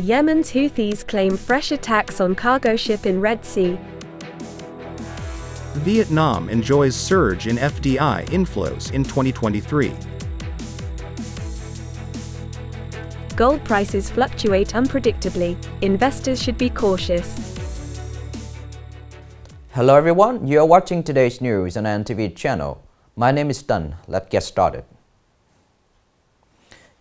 Yemen's Houthis claim fresh attacks on cargo ship in Red Sea. Vietnam enjoys surge in FDI inflows in 2023. Gold prices fluctuate unpredictably. Investors should be cautious. Hello everyone, you are watching today's news on NTV channel. My name is Đăng. Let's get started.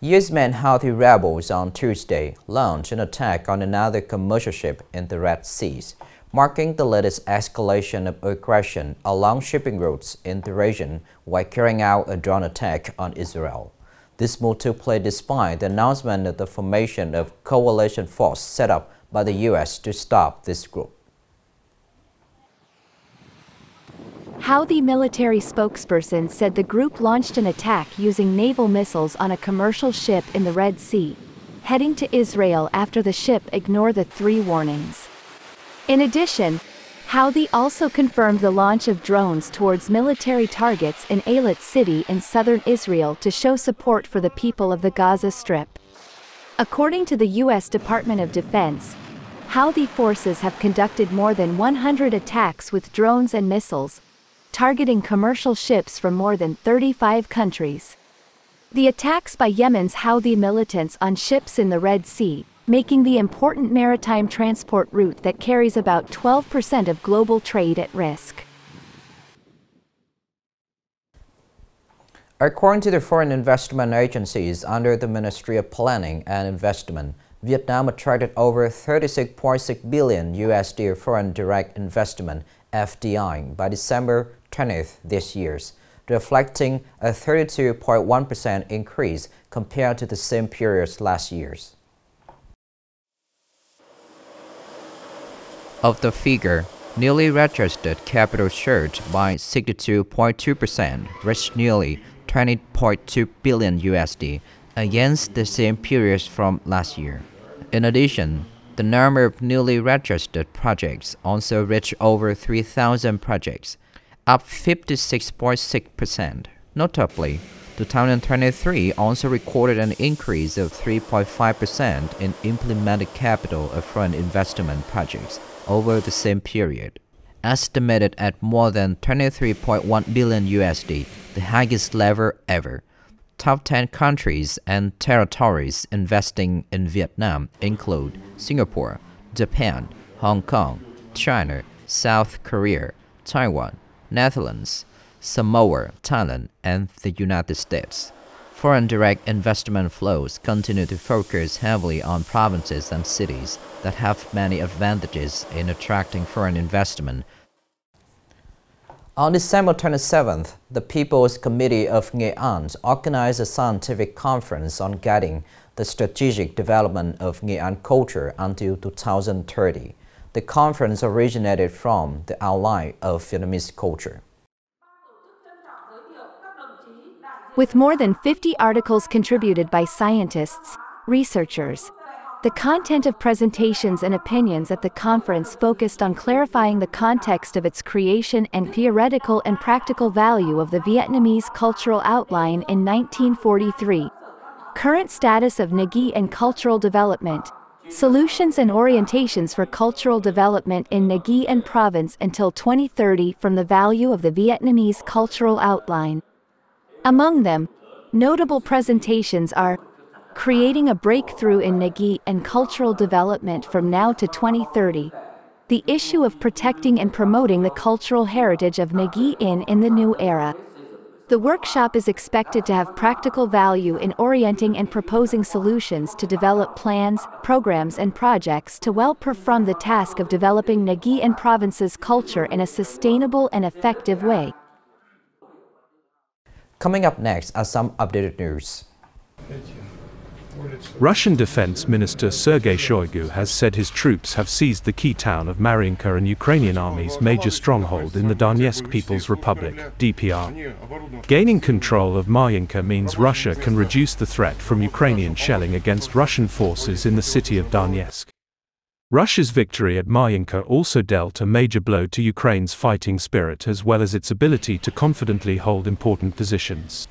Yemen Houthi rebels on Tuesday launched an attack on another commercial ship in the Red Sea, marking the latest escalation of aggression along shipping routes in the region while carrying out a drone attack on Israel. This move took place despite the announcement of the formation of coalition force set up by the U.S. to stop this group. Houthi military spokesperson said the group launched an attack using naval missiles on a commercial ship in the Red Sea, heading to Israel after the ship ignored the 3 warnings. In addition, Houthi also confirmed the launch of drones towards military targets in Eilat city in southern Israel to show support for the people of the Gaza Strip. According to the U.S. Department of Defense, Houthi forces have conducted more than 100 attacks with drones and missiles, targeting commercial ships from more than 35 countries. The attacks by Yemen's Houthi militants on ships in the Red Sea, making the important maritime transport route that carries about 12% of global trade at risk. According to the foreign investment agencies under the Ministry of Planning and Investment, Vietnam attracted over 36.6 billion USD foreign direct investment FDI by December 20th this year, reflecting a 32.1% increase compared to the same period last year. Of the figure, newly registered capital surged by 62.2%, reached nearly 20.2 billion USD against the same period from last year. In addition, the number of newly registered projects also reached over 3,000 projects, up 56.6%. Notably, 2023 also recorded an increase of 3.5% in implemented capital of foreign investment projects over the same period, estimated at more than 23.1 billion USD, the highest level ever. Top 10 countries and territories investing in Vietnam include Singapore, Japan, Hong Kong, China, South Korea, Taiwan, Netherlands, Samoa, Thailand, and the United States. Foreign direct investment flows continue to focus heavily on provinces and cities that have many advantages in attracting foreign investment. On December 27th, the People's Committee of Nghệ An organized a scientific conference on guiding the strategic development of Nghệ An culture until 2030. The conference originated from the outline of Vietnamese culture. With more than 50 articles contributed by scientists, researchers, the content of presentations and opinions at the conference focused on clarifying the context of its creation and theoretical and practical value of the Vietnamese cultural outline in 1943, current status of Nghe and cultural development, solutions and orientations for cultural development in Nghe and province until 2030 from the value of the Vietnamese cultural outline. Among them, notable presentations are Creating a Breakthrough in Nghe and Cultural Development from Now to 2030, the issue of protecting and promoting the cultural heritage of Nghe in the new era. The workshop is expected to have practical value in orienting and proposing solutions to develop plans, programs and projects to well perform the task of developing Nghe and province's culture in a sustainable and effective way. Coming up next are some updated news. Russian Defense Minister Sergei Shoigu has said his troops have seized the key town of Mariinka and Ukrainian army's major stronghold in the Donetsk People's Republic, DPR. Gaining control of Mariinka means Russia can reduce the threat from Ukrainian shelling against Russian forces in the city of Donetsk. Russia's victory at Mariinka also dealt a major blow to Ukraine's fighting spirit as well as its ability to confidently hold important positions.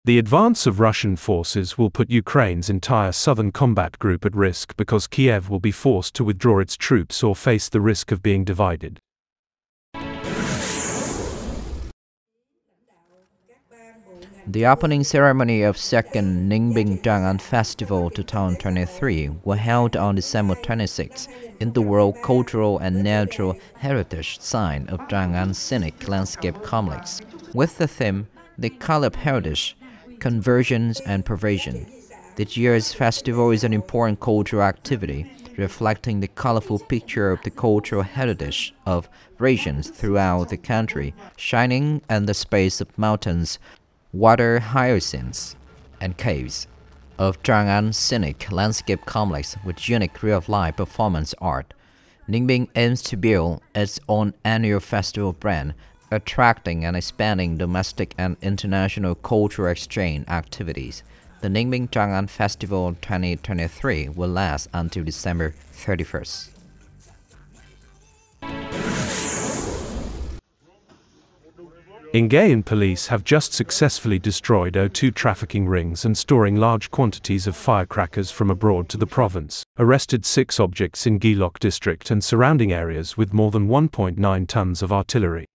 The advance of Russian forces will put Ukraine's entire southern combat group at risk because Kiev will be forced to withdraw its troops or face the risk of being divided. The opening ceremony of second Ninh Chang'an Festival 2023 was held on December 26 in the World Cultural and Natural Heritage Site of Chang'an Scenic Landscape Complex, with the theme The Color of Heritage, Convergence and Pervasion. This year's festival is an important cultural activity, reflecting the colorful picture of the cultural heritage of regions throughout the country, shining in the space of mountains, water hyacinths, and caves of Chang'an Scenic Landscape Complex with unique real-life performance art. Ninh aims to build its own annual festival brand, attracting and expanding domestic and international cultural exchange activities. The Ninh Chang'an Festival 2023 will last until December 31st. Nghe police have just successfully destroyed 02 trafficking rings and storing large quantities of firecrackers from abroad to the province, arrested 6 objects in Gilok district and surrounding areas with more than 1.9 tons of artillery.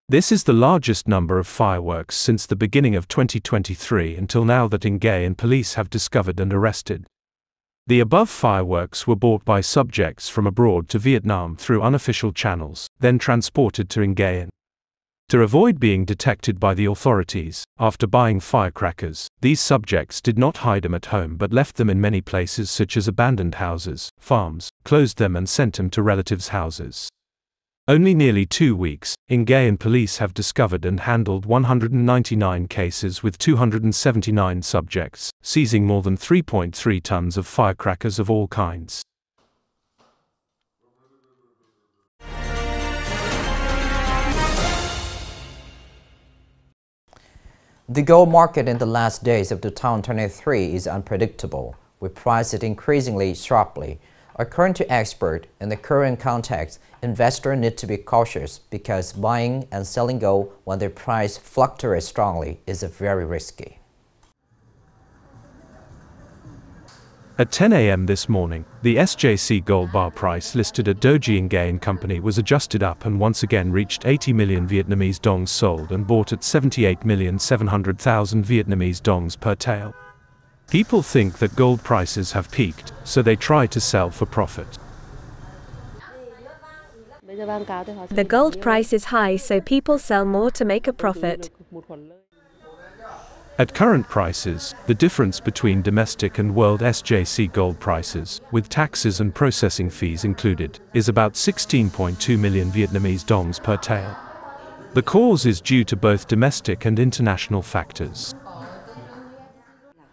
This is the largest number of fireworks since the beginning of 2023 until now that Nghe police have discovered and arrested. The above fireworks were bought by subjects from abroad to Vietnam through unofficial channels, then transported to Nghe. To avoid being detected by the authorities, after buying firecrackers, these subjects did not hide them at home but left them in many places such as abandoned houses, farms, closed them and sent them to relatives' houses. Only nearly 2 weeks, Nghe police have discovered and handled 199 cases with 279 subjects, seizing more than 3.3 tons of firecrackers of all kinds. The gold market in the last days of 2023 is unpredictable, with prices increasingly sharply. According to experts, in the current context, investors need to be cautious because buying and selling gold when the price fluctuates strongly is very risky. At 10 a.m. this morning, the SJC gold bar price listed at Doji Nghe Company was adjusted up and once again reached 80 million Vietnamese dongs sold and bought at 78,700,000 Vietnamese dongs per tael. People think that gold prices have peaked, so they try to sell for profit. The gold price is high, so people sell more to make a profit. At current prices, the difference between domestic and world SJC gold prices, with taxes and processing fees included, is about 16.2 million Vietnamese dongs per tael. The cause is due to both domestic and international factors.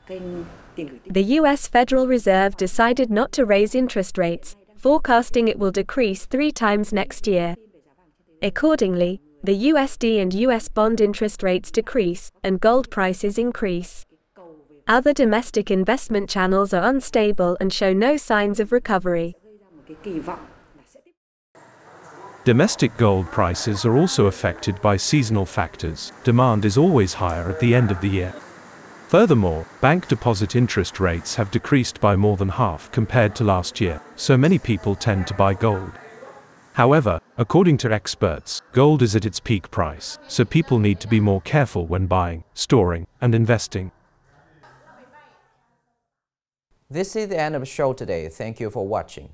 The US Federal Reserve decided not to raise interest rates, forecasting it will decrease 3 times next year. Accordingly, the USD and US bond interest rates decrease, and gold prices increase. Other domestic investment channels are unstable and show no signs of recovery. Domestic gold prices are also affected by seasonal factors. Demand is always higher at the end of the year. Furthermore, bank deposit interest rates have decreased by more than half compared to last year, so many people tend to buy gold. However, according to experts, gold is at its peak price, so people need to be more careful when buying, storing, and investing. This is the end of the show today. Thank you for watching.